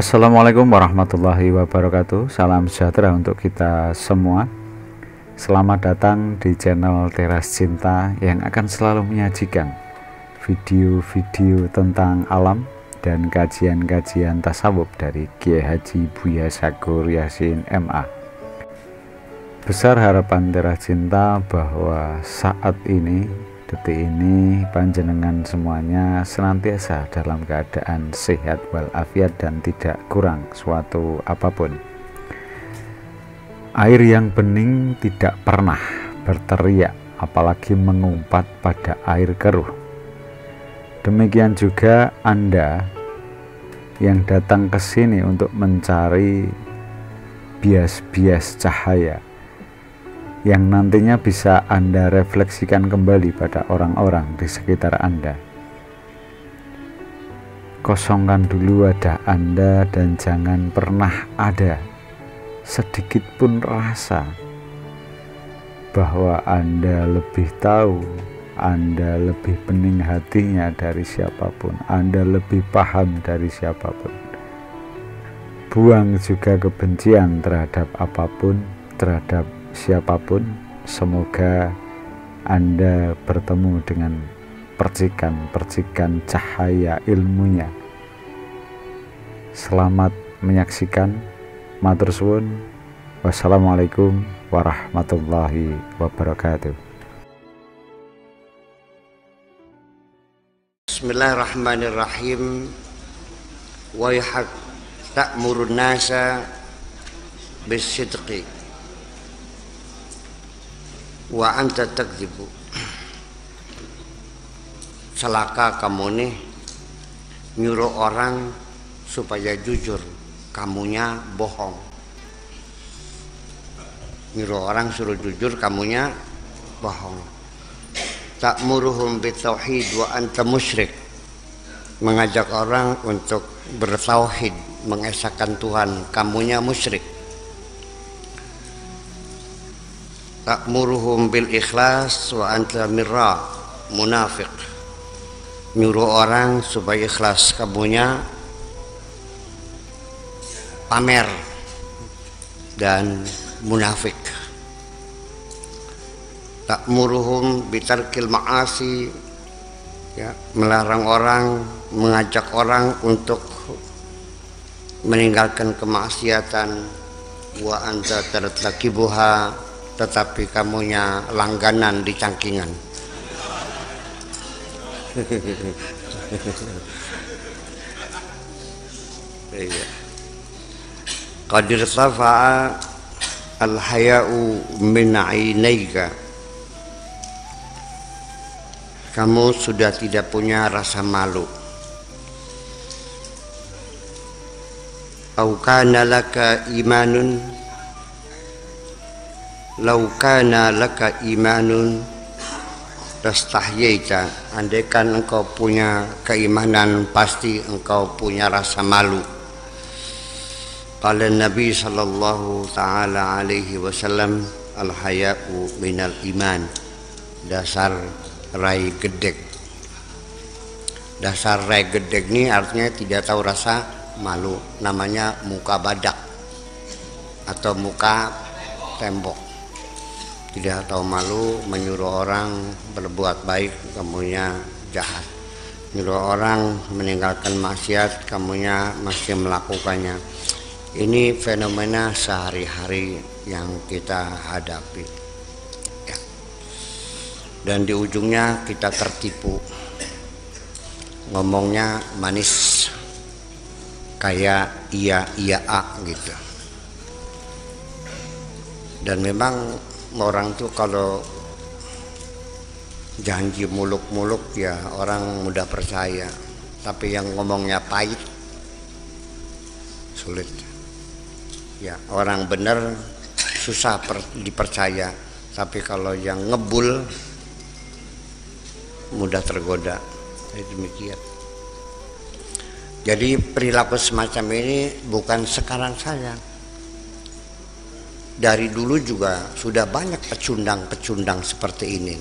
Assalamualaikum warahmatullahi wabarakatuh. Salam sejahtera untuk kita semua. Selamat datang di channel Teras Cinta yang akan selalu menyajikan video-video tentang alam dan kajian-kajian tasawuf dari Kiai Haji Buya Sakur Yasin MA. Besar harapan Teras Cinta bahwa saat ini, detik ini, panjenengan semuanya senantiasa dalam keadaan sehat walafiat dan tidak kurang suatu apapun. Air yang bening tidak pernah berteriak, apalagi mengumpat pada air keruh. Demikian juga Anda yang datang ke sini untuk mencari bias-bias cahaya yang nantinya bisa Anda refleksikan kembali pada orang-orang di sekitar Anda. Kosongkan dulu wadah Anda dan jangan pernah ada sedikit pun rasa bahwa Anda lebih tahu, Anda lebih bening hatinya dari siapapun, Anda lebih paham dari siapapun. Buang juga kebencian terhadap apapun, terhadap siapapun. Semoga Anda bertemu dengan percikan-percikan cahaya ilmunya. Selamat menyaksikan. Matur suwun. Wassalamualaikum warahmatullahi wabarakatuh. Bismillahirrahmanirrahim. Wa yahak ta'murun nasa bisidqi wa anta takdzibu. Celaka kamu nih nyuruh orang supaya jujur, kamunya bohong. Nyuruh orang suruh jujur, kamunya bohong. Ta'muruhum bitauhid wa anta musyrik. Mengajak orang untuk bertauhid, mengesahkan Tuhan, kamunya musyrik. Ta'muruhum bil ikhlas wa anta mirra, munafik. Nyuruh orang supaya ikhlas, kamunya pamer dan munafik. Ta'muruhum bitarkil ma'asi, ya, melarang orang, mengajak orang untuk meninggalkan kemaksiatan. Wa anta tartakibuha, tetapi kamunya langganan di cangkingan. Qad irtafa'a al-haya'u min 'ainayka. Kamu sudah tidak punya rasa malu. Au kana laka imanun, lau kana laka imanun tastahyaita. Andaikan engkau punya keimanan, pasti engkau punya rasa malu. Qala Nabi sallallahu ta'ala alaihi wasallam, al-haya'u minal iman. Dasar rai gedek. Dasar rai gedek ini artinya tidak tahu rasa malu. Namanya muka badak atau muka tembok. Tidak tahu malu, menyuruh orang berbuat baik, kamunya jahat. Menyuruh orang meninggalkan maksiat, kamunya masih melakukannya. Ini fenomena sehari-hari yang kita hadapi, ya. Dan di ujungnya kita tertipu. Ngomongnya manis, kayak iya gitu. Dan memang orang tuh kalau janji muluk-muluk ya orang mudah percaya, tapi yang ngomongnya pahit sulit. Ya, orang benar susah dipercaya, tapi kalau yang ngebul mudah tergoda. Demikian. Jadi perilaku semacam ini bukan sekarang saja. Dari dulu juga sudah banyak pecundang-pecundang seperti ini.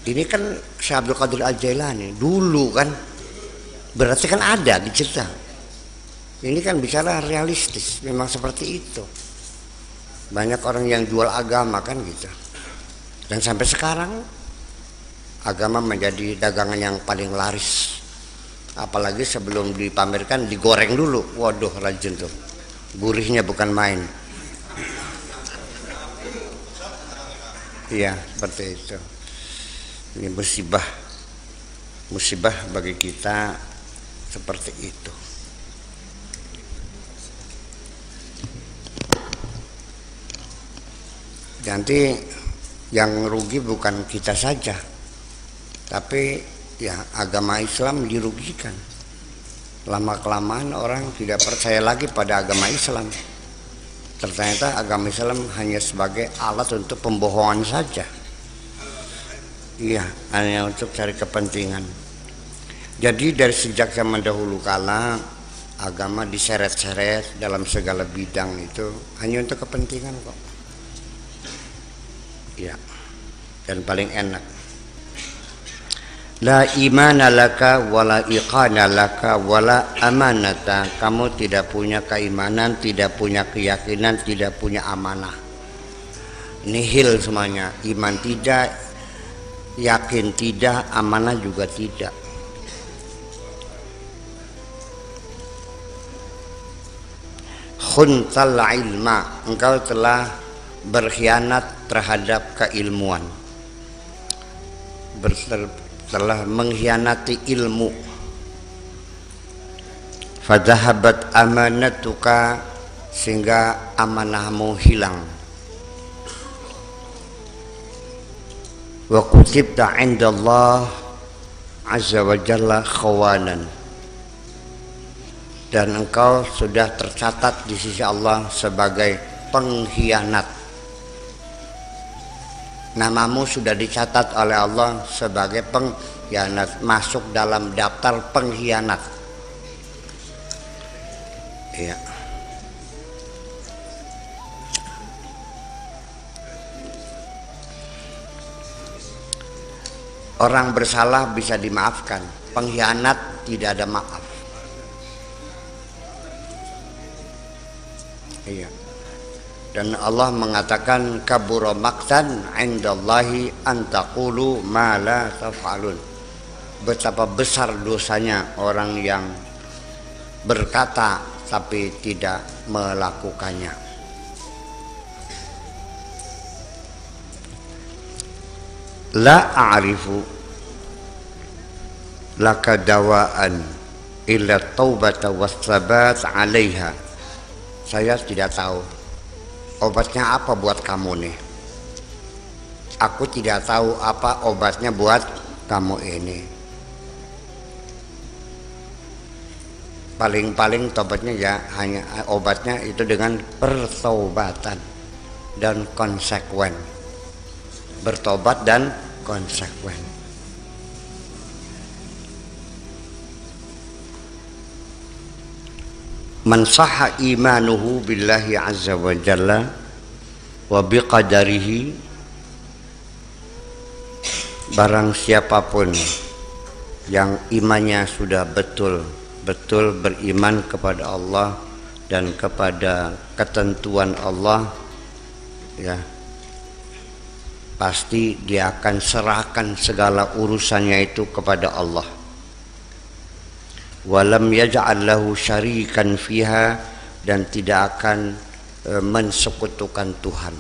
Ini kan Syekh Abdul Qadir Al-Jailani dulu kan, berarti kan ada di cerita. Ini kan bicara realistis, memang seperti itu. Banyak orang yang jual agama kan gitu. Dan sampai sekarang agama menjadi dagangan yang paling laris. Apalagi sebelum dipamerkan digoreng dulu. Waduh, rajin tuh. Gurihnya bukan main. Iya, seperti itu. Ini musibah. Musibah bagi kita seperti itu. Nanti yang rugi bukan kita saja, tapi ya agama Islam dirugikan. Lama-kelamaan orang tidak percaya lagi pada agama Islam. Ternyata agama Islam hanya sebagai alat untuk pembohongan saja. Iya, hanya untuk cari kepentingan. Jadi dari sejak zaman dahulu kala agama diseret-seret dalam segala bidang itu hanya untuk kepentingan kok. Ya, dan paling enak. La imana laka wala iqana laka wala amanata. Kamu tidak punya keimanan, tidak punya keyakinan, tidak punya amanah. Nihil semuanya. Iman tidak, yakin tidak, amanah juga tidak. Khuntal ilma, engkau telah berkhianat terhadap keilmuan, telah mengkhianati ilmu. Fadhahabat amanatuka, sehingga amanahmu hilang. Wa kutibta indallah azza wa jalla khawanan, dan engkau sudah tercatat di sisi Allah sebagai pengkhianat. Namamu sudah dicatat oleh Allah sebagai pengkhianat, masuk dalam daftar pengkhianat. Iya. Orang bersalah bisa dimaafkan, pengkhianat tidak ada maaf. Iya. Dan Allah mengatakan kabura maqtan 'indallahi an taqulu ma la taf'alun. Betapa besar dosanya orang yang berkata tapi tidak melakukannya. La a'rifu laka dawaan illa taubata was-sabat 'alaiha. Saya tidak tahu obatnya apa buat kamu nih. Aku tidak tahu apa obatnya buat kamu ini. Paling-paling tobatnya ya hanya obatnya itu dengan pertobatan dan konsekuen. Bertobat dan konsekuen. Man sahha imanuhu billahi azza wa jalla wa biqadarihi, barang siapapun yang imannya sudah betul-betul beriman kepada Allah dan kepada ketentuan Allah, ya pasti dia akan serahkan segala urusannya itu kepada Allah. Walam yaj'al lahu syarikan fiha, dan tidak akan mensekutukan Tuhan.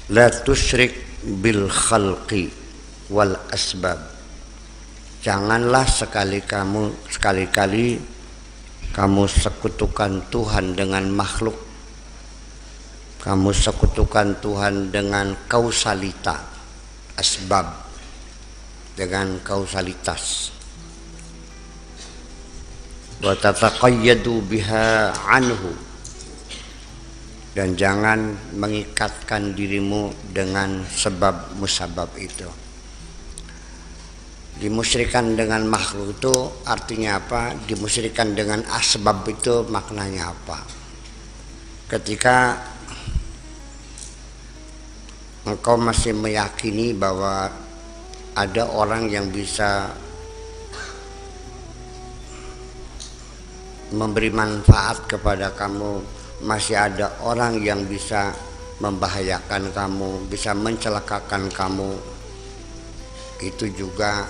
La tusyrik bil khalqi wal asbab. Janganlah sekali-kali kamu sekutukan Tuhan dengan makhluk. Kamu sekutukan Tuhan dengan kausalita, asbab, dengan kausalitas. Wa tataqayyadu biha anhu, dan jangan mengikatkan dirimu dengan sebab musabab itu. Dimusyrikan dengan makhluk itu artinya apa? Dimusyrikan dengan asbab itu maknanya apa? Ketika engkau masih meyakini bahwa ada orang yang bisa memberi manfaat kepada kamu, masih ada orang yang bisa membahayakan kamu, bisa mencelakakan kamu, itu juga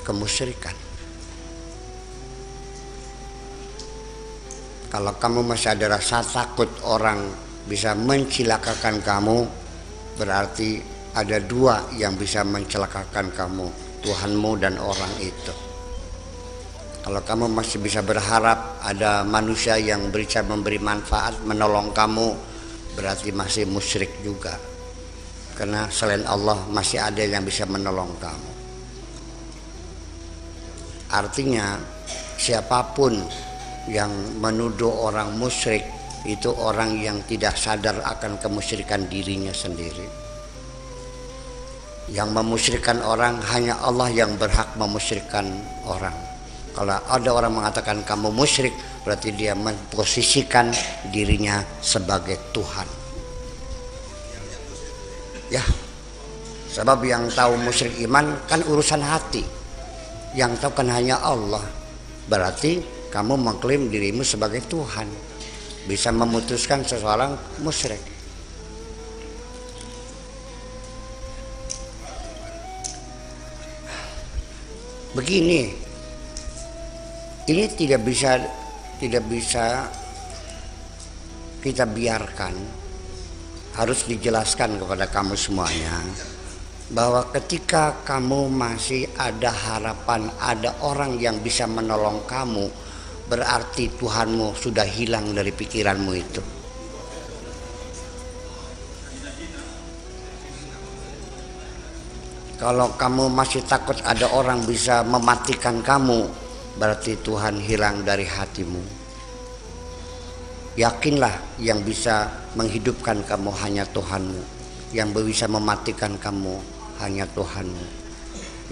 kemusyrikan. Kalau kamu masih ada rasa takut orang bisa mencelakakan kamu, berarti ada dua yang bisa mencelakakan kamu, Tuhanmu dan orang itu. Kalau kamu masih bisa berharap ada manusia yang bisa memberi manfaat, menolong kamu, berarti masih musyrik juga. Karena selain Allah masih ada yang bisa menolong kamu. Artinya siapapun yang menuduh orang musyrik itu orang yang tidak sadar akan kemusyrikan dirinya sendiri. Yang memusyrikkan orang hanya Allah yang berhak memusyrikkan orang. Kalau ada orang mengatakan kamu musyrik, berarti dia memposisikan dirinya sebagai Tuhan. Ya, sebab yang tahu musyrik iman kan urusan hati. Yang tahu kan hanya Allah. Berarti kamu mengklaim dirimu sebagai Tuhan, bisa memutuskan seseorang musyrik. Begini, ini tidak bisa kita biarkan. Harus dijelaskan kepada kamu semuanya bahwa ketika kamu masih ada harapan, ada orang yang bisa menolong kamu, berarti Tuhanmu sudah hilang dari pikiranmu itu. Kalau kamu masih takut ada orang bisa mematikan kamu, berarti Tuhan hilang dari hatimu. Yakinlah yang bisa menghidupkan kamu hanya Tuhanmu, yang bisa mematikan kamu hanya Tuhanmu,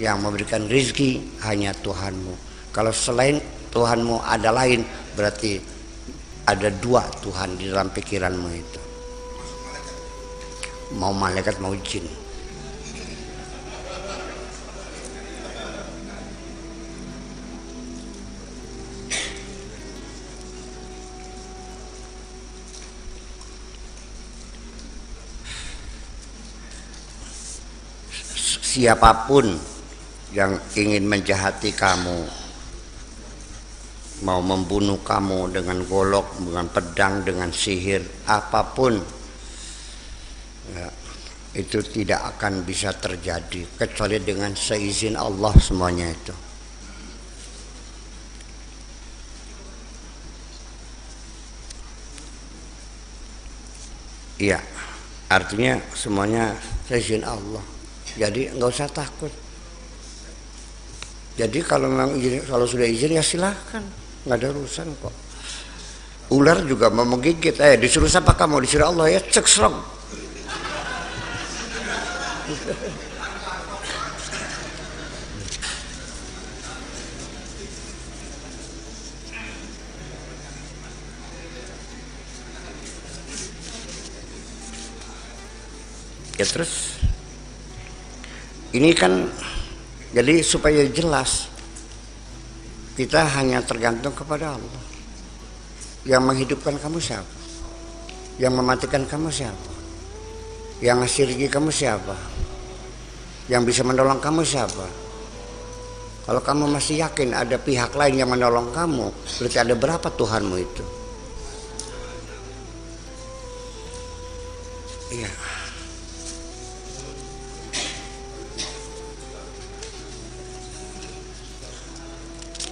yang memberikan rezeki hanya Tuhanmu. Kalau selain Tuhanmu ada lain, berarti ada dua Tuhan di dalam pikiranmu itu. Mau malaikat mau jin. Siapapun yang ingin menjahati kamu, mau membunuh kamu dengan golok, dengan pedang, dengan sihir, apapun ya, itu tidak akan bisa terjadi kecuali dengan seizin Allah semuanya itu. Iya, artinya semuanya seizin Allah. Jadi nggak usah takut. Jadi kalau sudah izin ya silahkan, nggak ada urusan kok. Ular juga mau menggigit, disuruh siapa kamu? Disuruh Allah, ya cek serong. Ya terus ini kan jadi supaya jelas kita hanya tergantung kepada Allah. Yang menghidupkan kamu siapa? Yang mematikan kamu siapa? Yang ngasih rezeki kamu siapa? Yang bisa menolong kamu siapa? Kalau kamu masih yakin ada pihak lain yang menolong kamu, berarti ada berapa Tuhanmu itu? Iya.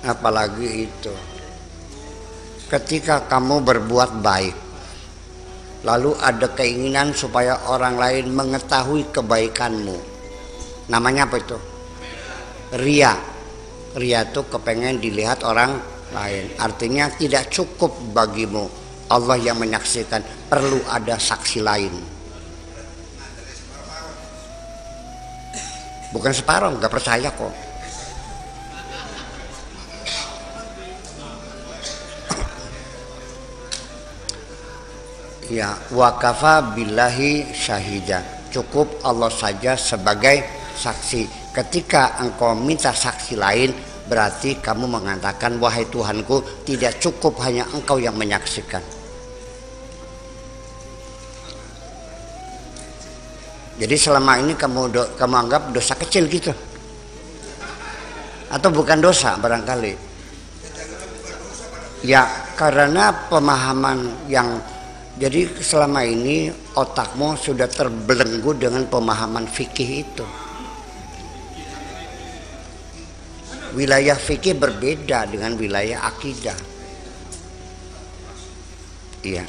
Apalagi itu ketika kamu berbuat baik lalu ada keinginan supaya orang lain mengetahui kebaikanmu, namanya apa itu? Ria. Ria itu kepengen dilihat orang lain. Artinya tidak cukup bagimu Allah yang menyaksikan, perlu ada saksi lain. Bukan separuh, nggak percaya kok. Ya, wakafa billahi syahida. Cukup Allah saja sebagai saksi. Ketika engkau minta saksi lain, berarti kamu mengatakan, wahai Tuhanku, tidak cukup hanya Engkau yang menyaksikan. Jadi selama ini kamu anggap dosa kecil gitu, atau bukan dosa barangkali ya, karena pemahaman yang, jadi selama ini otakmu sudah terbelenggu dengan pemahaman fikih itu. Wilayah fikih berbeda dengan wilayah akidah. Iya.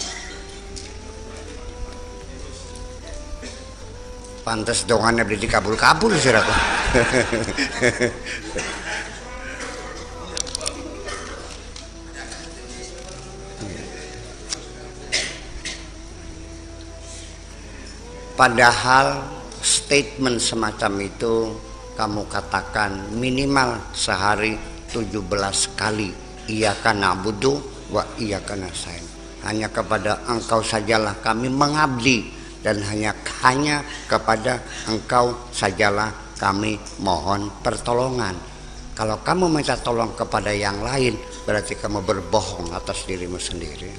Pantes dongannya beli dikabul-kabul siraku. Padahal statement semacam itu kamu katakan minimal sehari 17 kali. Iyyaka na'budu wa iyyaka nasta'in. Hanya kepada Engkau sajalah kami mengabdi, dan hanya kepada Engkau sajalah kami mohon pertolongan. Kalau kamu minta tolong kepada yang lain, berarti kamu berbohong atas dirimu sendiri.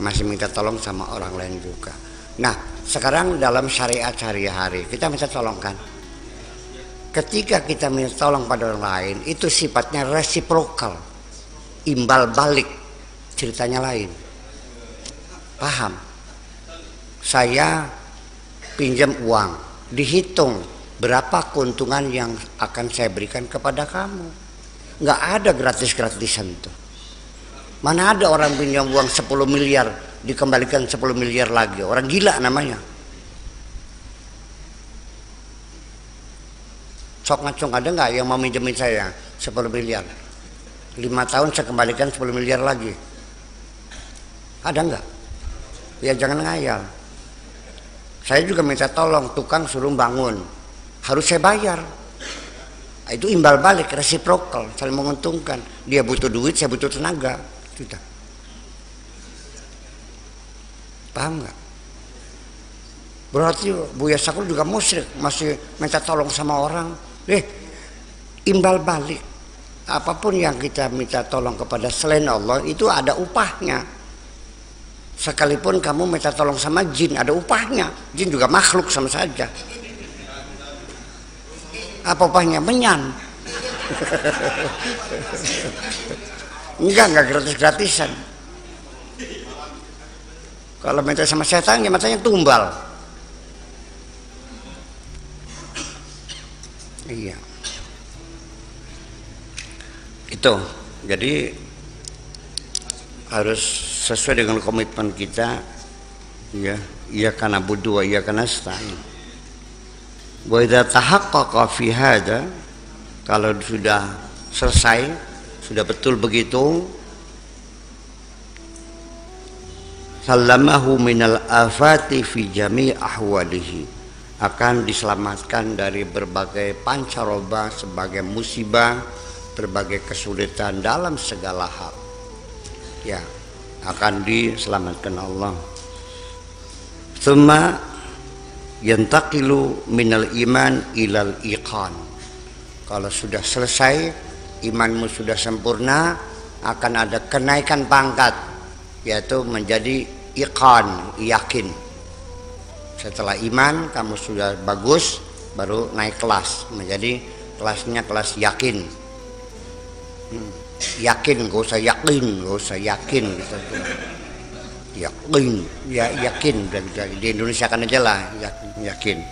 Masih minta tolong sama orang lain juga. Nah, sekarang dalam syariat sehari-hari kita minta tolong kan? Ketika kita minta tolong pada orang lain, itu sifatnya resiprokal, imbal balik, ceritanya lain. Paham? Saya pinjam uang, dihitung berapa keuntungan yang akan saya berikan kepada kamu. Nggak ada gratis-gratisan tuh. Mana ada orang pinjam uang 10 miliar dikembalikan 10 miliar lagi, orang gila namanya. Sok ngacung, ada nggak yang mau minjemin saya 10 miliar 5 tahun saya kembalikan 10 miliar lagi? Ada nggak? Ya jangan ngayal. Saya juga minta tolong tukang suruh bangun, harus saya bayar. Itu imbal balik, resiprokal, saling menguntungkan. Dia butuh duit, saya butuh tenaga. Sudah. Paham nggak? Berarti Buya Sakur juga musyrik, masih minta tolong sama orang. Imbal balik. Apapun yang kita minta tolong kepada selain Allah itu ada upahnya. Sekalipun kamu minta tolong sama jin, ada upahnya. Jin juga makhluk sama saja. Apa upahnya? Menyan. Enggak gratis-gratisan. Kalau minta sama setan ya matanya tumbal. Iya. Itu. Jadi harus sesuai dengan komitmen kita, ya, iyyaka na'budu wa iyyaka nasta'in. Wa idza tahaqqaqa fi hadza, kalau sudah selesai, sudah betul begitu, sallamahu minal afati fi jami' ahwalihi, akan diselamatkan dari berbagai pancaroba, sebagai musibah, berbagai kesulitan dalam segala hal. Ya, akan diselamatkan Allah. Tsumma yantaqilu minal iman ilal iqan. Kalau sudah selesai, imanmu sudah sempurna, akan ada kenaikan pangkat, yaitu menjadi iqan, yakin. Setelah iman kamu sudah bagus, baru naik kelas menjadi kelasnya kelas yakin. Yakin, gak usah yakin, gak usah yakin gitu. Yakin, ya yakin. Di Indonesia kan aja lah yakin.